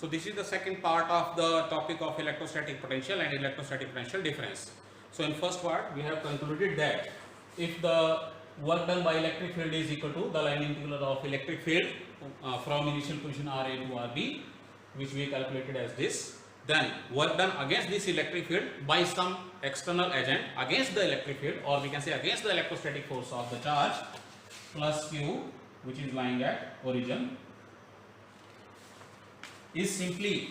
So this is the second part of the topic of electrostatic potential and electrostatic potential difference. So in first part we have concluded that if the work done by electric field is equal to the line integral of electric field from initial position RA to RB, which we calculated as this, then work done against this electric field by some external agent against the electric field, or we can say against the electrostatic force of the charge, plus Q, which is lying at origin, is simply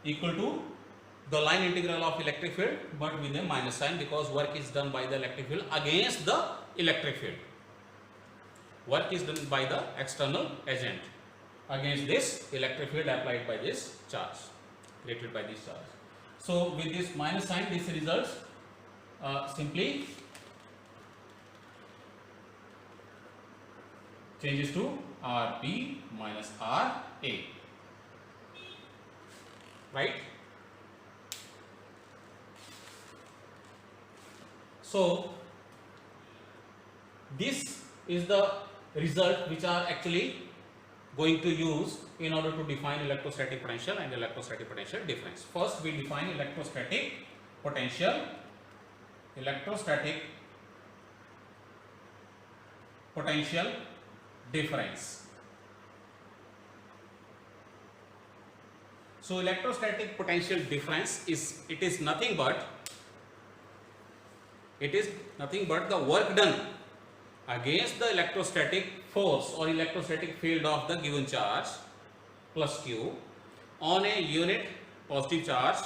equal to the line integral of electric field but with a minus sign, because work is done by the electric field against the electric field. Work is done by the external agent against this electric field applied by this charge, created by this charge. So with this minus sign, this results simply changes to RB minus RA, right? So this is the result which are actually going to use in order to define electrostatic potential and electrostatic potential difference. First we define electrostatic potential. Electrostatic potential difference. So electrostatic potential difference is nothing but the work done against the electrostatic force or electrostatic field of the given charge plus Q on a unit positive charge,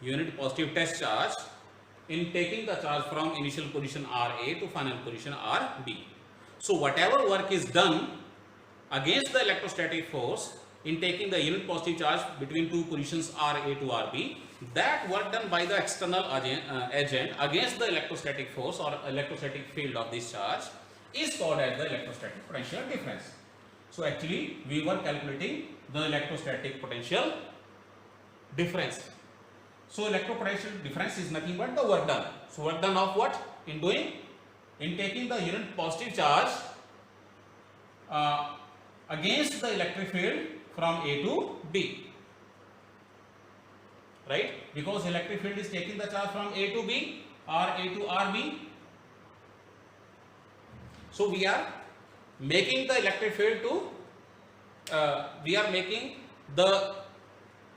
unit positive test charge, in taking the charge from initial position RA to final position RB. So whatever work is done against the electrostatic force in taking the unit positive charge between two positions RA to RB, that work done by the external agent against the electrostatic force or electrostatic field of this charge is called as the electrostatic potential difference. So actually we were calculating the electrostatic potential difference. So electropotential difference is nothing but the work done. So work done of what? In taking the unit positive charge against the electric field from A to B, right? Because electric field is taking the charge from A to B or A to RB. So we are making the electric field to we are making the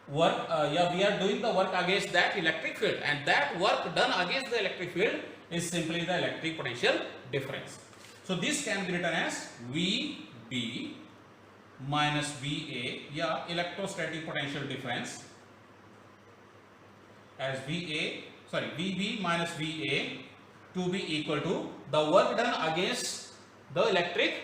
work, we are doing the work against that electric field, and that work done against the electric field is simply the electric potential difference. So this can be written as VB minus VA, electrostatic potential difference, as VB minus VA to be equal to the work done against the electric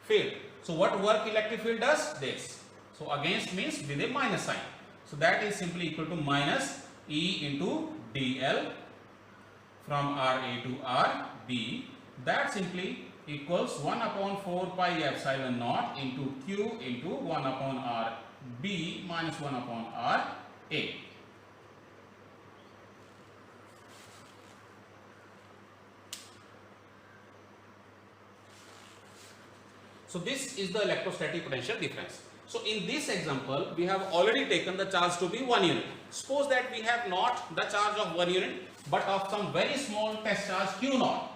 field. So what work electric field does? This. So against means with a minus sign. So that is simply equal to minus E into dl from RA to RB. That simply equals 1 upon 4 pi epsilon naught into Q into 1 upon RB minus 1 upon RA. So this is the electrostatic potential difference. So in this example, we have already taken the charge to be 1 unit. Suppose that we have not the charge of 1 unit, but of some very small test charge Q naught.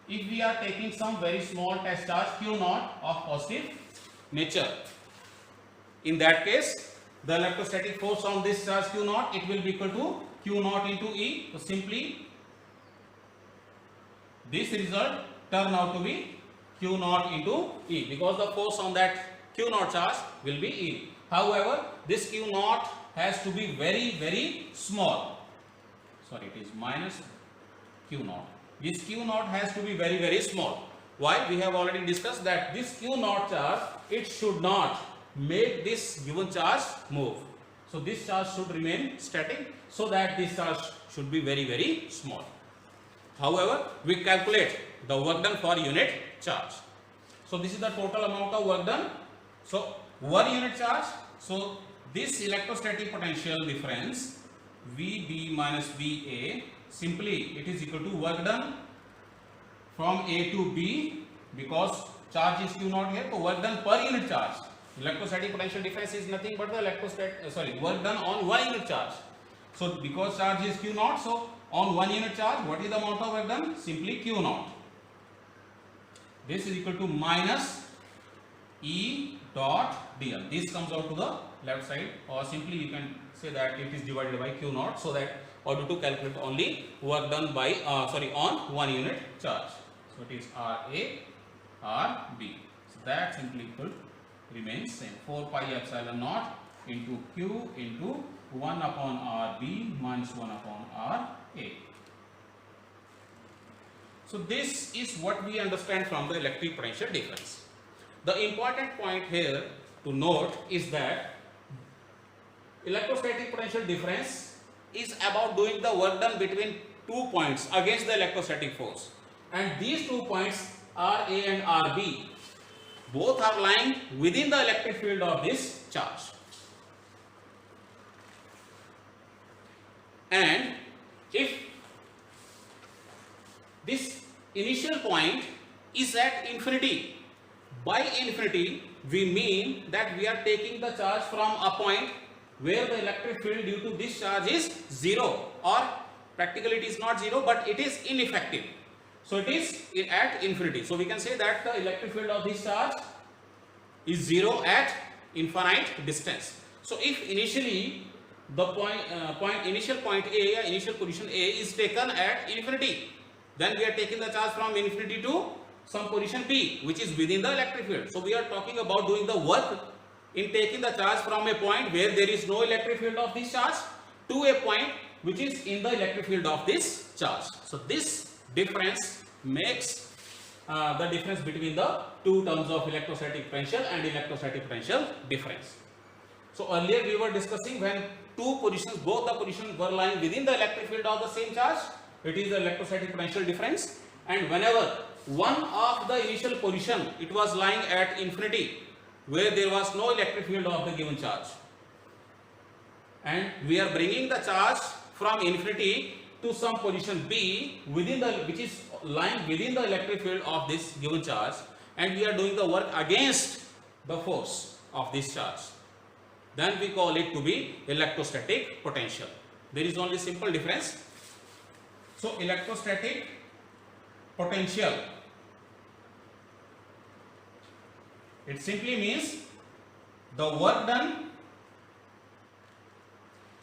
If we are taking some very small test charge Q naught of positive nature, in that case, the electrostatic force on this charge Q naught, it will be equal to Q naught into E. So simply this result turn out to be Q naught into E, because the force on that Q naught charge will be E. However, this Q naught has to be very, very small. Sorry, it is minus Q naught. This Q naught has to be very, very small. Why? We have already discussed that this Q naught charge, it should not make this given charge move. So this charge should remain static, so that this charge should be very, very small. However, we calculate the work done for unit charge. So this is the total amount of work done. So 1 unit charge. So this electrostatic potential difference VB minus VA, simply it is equal to work done from A to B, because charge is Q naught here, so work done per unit charge. Electrostatic potential difference is nothing but the work done on 1 unit charge. So because charge is Q naught, so on 1 unit charge, what is the amount of work done? Simply Q naught. This is equal to minus E dot dl. This comes out to the left side, or simply you can say that it is divided by Q naught, so that order to calculate only work done by on 1 unit charge. So it is RA RB. So that simply equal remains same, 4 pi epsilon naught into Q into 1 upon RB minus 1 upon RA. So this is what we understand from the electric potential difference. The important point here to note is that electrostatic potential difference is about doing the work done between 2 points against the electrostatic force, and these 2 points RA and RB both are lying within the electric field of this charge. And if this initial point is at infinity, by infinity we mean that we are taking the charge from a point where the electric field due to this charge is 0, or practically it is not 0 but it is ineffective. So it is at infinity. So we can say that the electric field of this charge is 0 at infinite distance. So if initially the initial point A, initial position A is taken at infinity, then we are taking the charge from infinity to some position P which is within the electric field. So we are talking about doing the work in taking the charge from a point where there is no electric field of this charge to a point which is in the electric field of this charge. So this difference makes the difference between the two terms of electrostatic potential and electrostatic potential difference. So earlier we were discussing when both the positions were lying within the electric field of the same charge, it is the electrostatic potential difference, and whenever one of the initial position it was lying at infinity where there was no electric field of the given charge, and we are bringing the charge from infinity to some position B which is lying within the electric field of this given charge, and we are doing the work against the force of this charge, then we call it to be electrostatic potential. There is only simple difference. So electrostatic potential, it simply means the work done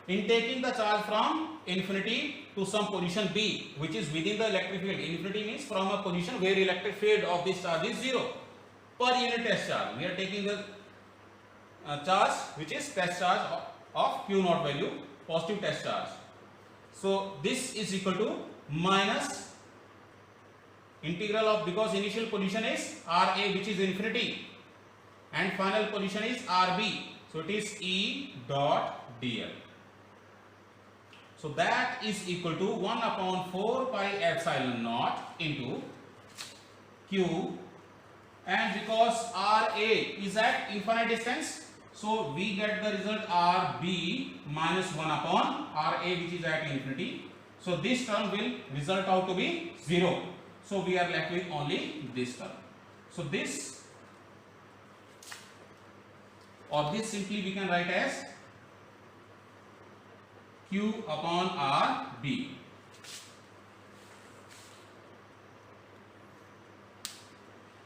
in taking the charge from infinity to some position B which is within the electric field. Infinity means from a position where electric field of this charge is 0 per unit test charge. We are taking the charge which is test charge of Q naught value, positive test charge. So this is equal to minus integral of, because initial position is RA which is infinity and final position is RB, so it is E dot dl. So that is equal to 1 upon 4 pi epsilon naught into Q, and because RA is at infinite distance, so we get the result RB minus 1 upon RA which is at infinity. So this term will result out to be 0. So we are left with only this term. So this, or this simply we can write as Q upon RB.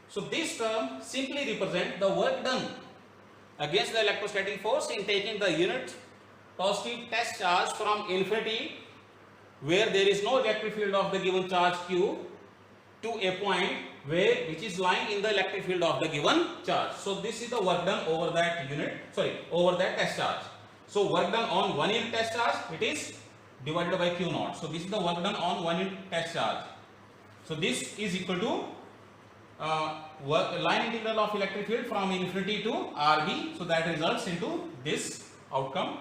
So this term simply represents the work done against the electrostatic force in taking the unit positive test charge from infinity where there is no electric field of the given charge Q to a point which is lying in the electric field of the given charge. So this is the work done over that over that test charge. So work done on 1 unit test charge, it is divided by Q naught. So this is the work done on 1 unit test charge. So this is equal to line integral of electric field from infinity to RB. So that results into this outcome,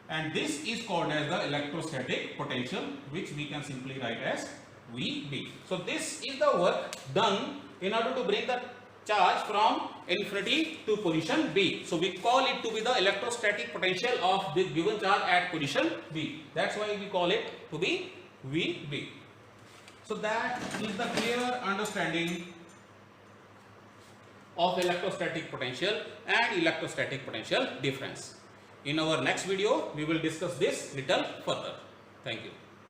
and this is called as the electrostatic potential, which we can simply write as VB. So this is the work done in order to bring the charge from infinity to position B. So we call it to be the electrostatic potential of the given charge at position B. That's why we call it to be VB. So that is the clear understanding of electrostatic potential and electrostatic potential difference. In our next video, we will discuss this little further. Thank you.